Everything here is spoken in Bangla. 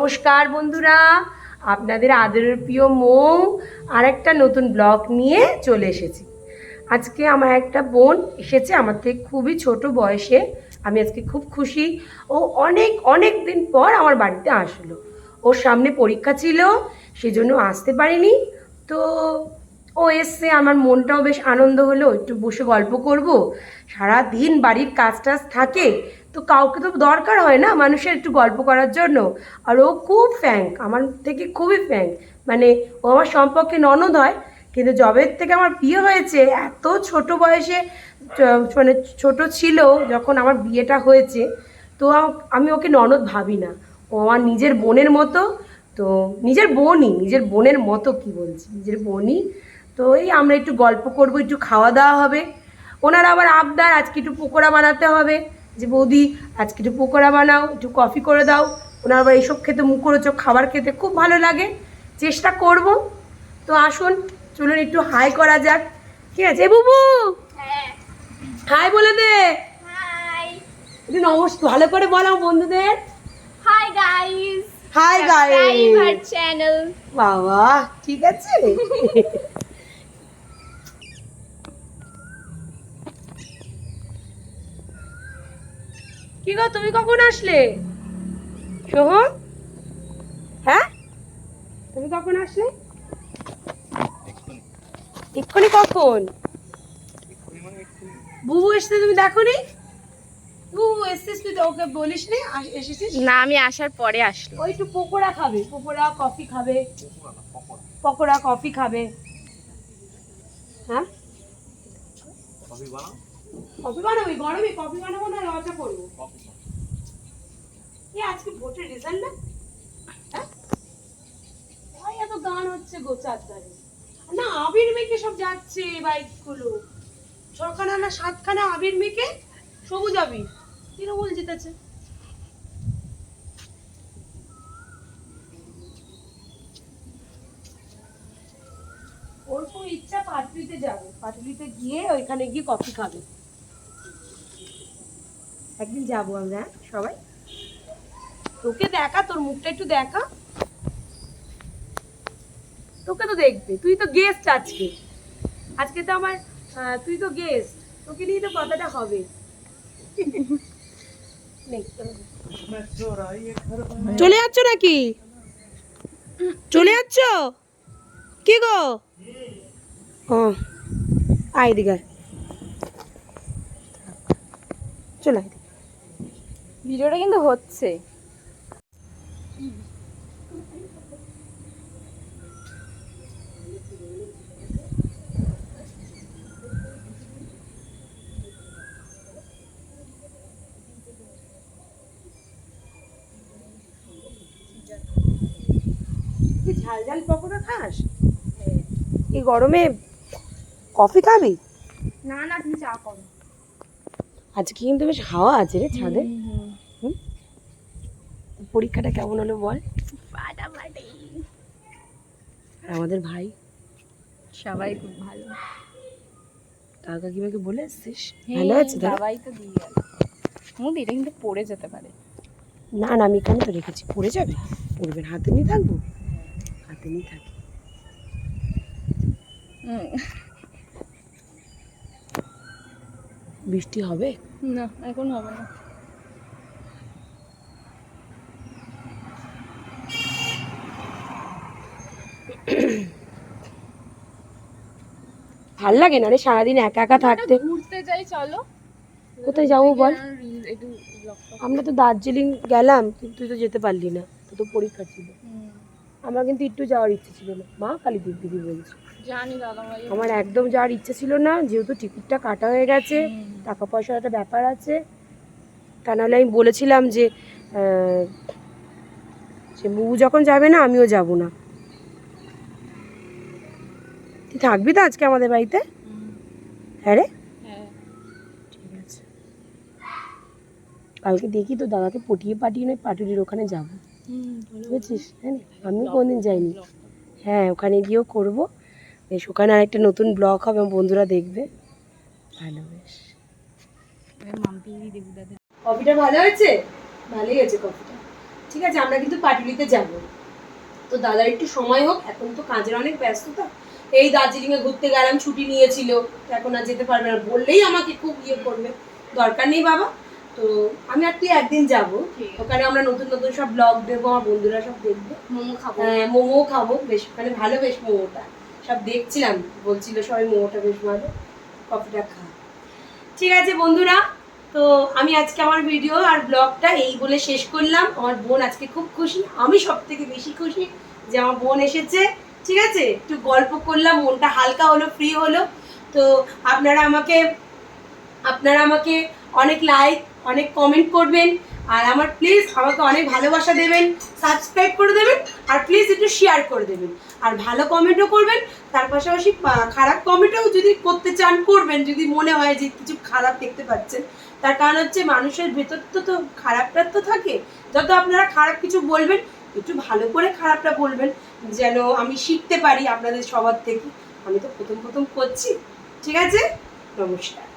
নমস্কার বন্ধুরা, আপনাদের আদরের প্রিয় মৌ আর একটা নতুন ব্লগ নিয়ে চলে এসেছি। আজকে আমার একটা বোন এসেছে আমার থেকে খুবই ছোট বয়সে। আমি আজকে খুব খুশি। ও অনেক অনেক দিন পর আমার বাড়িতে আসলো। ওর সামনে পরীক্ষা ছিল, সেজন্য আসতে পারিনি। তো ও এসছে, আমার মনটাও বেশ আনন্দ হলো। একটু বসে গল্প করব। সারা দিন বাড়ির কাজ টাজ থাকে, তো কাউকে তো দরকার হয় না মানুষের একটু গল্প করার জন্য। আর ও খুব ফ্র্যাঙ্ক, আমার থেকে খুবই ফ্র্যাঙ্ক। মানে ও আমার সম্পর্কে ননদ হয়, কিন্তু জবের থেকে আমার বিয়ে হয়েছে এত ছোট বয়সে। মানে ছোট ছিল যখন আমার বিয়েটা হয়েছে, তো আমি ওকে ননদ ভাবি না। ও আমার নিজের বোনের মতো। তো নিজের বোনই, নিজের বোনের মতো কি বলছি, নিজের বোনই। তো এই আমরা একটু গল্প করব, একটু খাওয়া দাওয়া হবে। ওনার আবার আবদার আজকে একটু পকোড়া বানাতে হবে, যে বৌদি আজকে একটু পকোড়া বানাও, একটু কফি করে দাও। ওনার আবার এইসব খেতে, মুখরোচক খাবার খেতে খুব ভালো লাগে। চেষ্টা করব। তো আসুন, চলুন একটু হাই করা যাক। ঠিক আছে বুবু? হ্যাঁ, হাই বলে দে। হাই একটু নমস্কার ভালো করে বলো বন্ধুদের। Hi guys, hi subscribe our guys. Channel. বাবা ঠিক আছে। কি গো, তুমি কখন আসলে সোহম? হ্যাঁ, তুমি কখন আসলে? এক্ষুনি? কখন বুবু এসছে তুমি দেখোনি? বুবু এসছিস, তুই তো ওকে বলিস নি এসেছিস? না, আমি আসার পরে আসলো। ওই একটু পকোড়া খাবে, পকোড়া কফি খাবে। পকোড়া কফি খাবে। হ্যাঁ, কফি বানাবি? গরমে কফি বানাবো না লজা করবো? আজকে ভোটের রেজাল্ট না? হ্যাঁ, ওই এত গান হচ্ছে গো চারধারে। না, আবির মেখে সব যাচ্ছে বাইকগুলো। ছখানা না সাতখানা আবির মেখে, সবুজ আবির, তৃণমূল জিতেছে। ওর খুব ইচ্ছা পাটুলিতে যাবে, পাটুলিতে গিয়ে ওইখানে গিয়ে কফি খাবে। একদিন যাবো আমরা সবাই। তোকে দেখা, তোর মুখটা একটু দেখা। তোকে তো দেখবে, তুই তো গেস্ট আজকে। আজকে তো আমার তুই তো গেস্ট, তোকে নিয়ে তো কথাটা হবে। চলে যাচ্ছ নাকি? চলে যাচ্ছ? কি গো? ও আয় দিঘা, চলে আয়। ভিডিওটা কিন্তু হচ্ছে। তুই ঝাল ঝাল পকোড়া খাস? এই গরমে কফি খাবি? না না, তুমি চা করো। আজকে কিন্তু বেশ হাওয়া আছে রে ছাদে। হুম? পরীক্ষাটা কেমন হলো বল? ফাটাফাটি। আর আমাদের ভাই সবাই খুব ভালো। কাকা কাকিমাকে বলে এসছিস ভালো আছে তারা? সবাই তো দিয়ে গেল। মুদি এটা কিন্তু পড়ে যেতে পারে। না না, আমি এখানে তো রেখেছি, পড়ে যাবে। পড়বে না, হাতে নিয়ে থাকবো, হাতে নিয়ে থাকি। বৃষ্টি হবে? না, এখন হবে না। ভাল লাগে না রে সারাদিন একা একা থাকতে। ঘুরতে যাই চলো। কোথায় যাবো বল? একটু আমরা তো দার্জিলিং গেলাম, কিন্তু তুই তো যেতে পারলি না, তোর তো পরীক্ষা ছিল। আমার কিন্তু একটু যাওয়ার ইচ্ছে ছিল না, মা কালীদ্বীপ দিদি বলছে। জানি দাদা ভাই, আমার একদম যাওয়ার ইচ্ছে ছিল না, যেহেতু টিকিটটা কাটা হয়ে গেছে, টাকা পয়সার একটা ব্যাপার আছে। তা নাহলে আমি বলেছিলাম যে সে বুবু যখন যাবে না আমিও যাব না। তুই থাকবি তো আজকে আমাদের বাড়িতে? হ্যাঁ রে, ঠিক আছে। কালকে দেখি তো দাদাকে পটিয়ে পাঠিয়ে নয় পাটুলির ওখানে যাব, বুঝছিস? হ্যাঁ, আমি কোনদিন যাইনি। হ্যাঁ, ওখানে গিয়েও করবো বেশ। ওখানে আরেকটা নতুন ব্লগ হবে, বন্ধুরা দেখবে। ভালো, বেশ। কফিটা ভালো হয়েছে? ভালোই হয়েছে কফিটা। ঠিক আছে, আমরা কিন্তু পাটুলিতে যাব। তো দাদার একটু সময় হোক, এখন তো কাজের অনেক ব্যস্ততা। এই দার্জিলিংয়ে ঘুরতে গেলাম, ছুটি নিয়েছিল, তো এখন আর যেতে পারবে না, বললেই আমাকে খুব ইয়ে করবে। দরকার নেই বাবা, তো আমি আর তুই একদিন যাব, ওখানে আমরা নতুন নতুন সব ব্লগ দেবো, আমার বন্ধুরা সব দেখবে, মোমো খাবো। হ্যাঁ মোমো খাবো, বেশ ওখানে ভালো বেশ মোমোটা, সব দেখছিলাম, বলছিল সবাই মোমোটা বেশ ভালো, কফিটা খা। ঠিক আছে বন্ধুরা, তো আমি আজকে আমার ভিডিও আর ব্লগটা এই বলে শেষ করলাম। আমার বোন আজকে খুব খুশি, আমি সব থেকে বেশি খুশি যে আমার বোন এসেছে। ঠিক আছে, একটু গল্প করলাম, মনটা হালকা হলো, ফ্রি হলো। তো আপনারা আমাকে অনেক লাইক, অনেক কমেন্ট করবেন, আর আমার প্লিজ আমাকে অনেক ভালোবাসা দেবেন, সাবস্ক্রাইব করে দেবেন, আর প্লিজ একটু শেয়ার করে দেবেন, আর ভালো কমেন্টও করবেন। তার পাশাপাশি খারাপ কমেন্টও যদি করতে চান করবেন, যদি মনে হয় যে কিছু খারাপ দেখতে পাচ্ছেন। তার কারণ হচ্ছে মানুষের ভেতর তো খারাপটা তো থাকে। যত আপনারা খারাপ কিছু বলবেন, একটু ভালো করে খারাপটা বলবেন, যেন আমি শিখতে পারি আপনাদের সবার থেকে। আমি তো প্রথম করছি। ঠিক আছে, নমস্কার।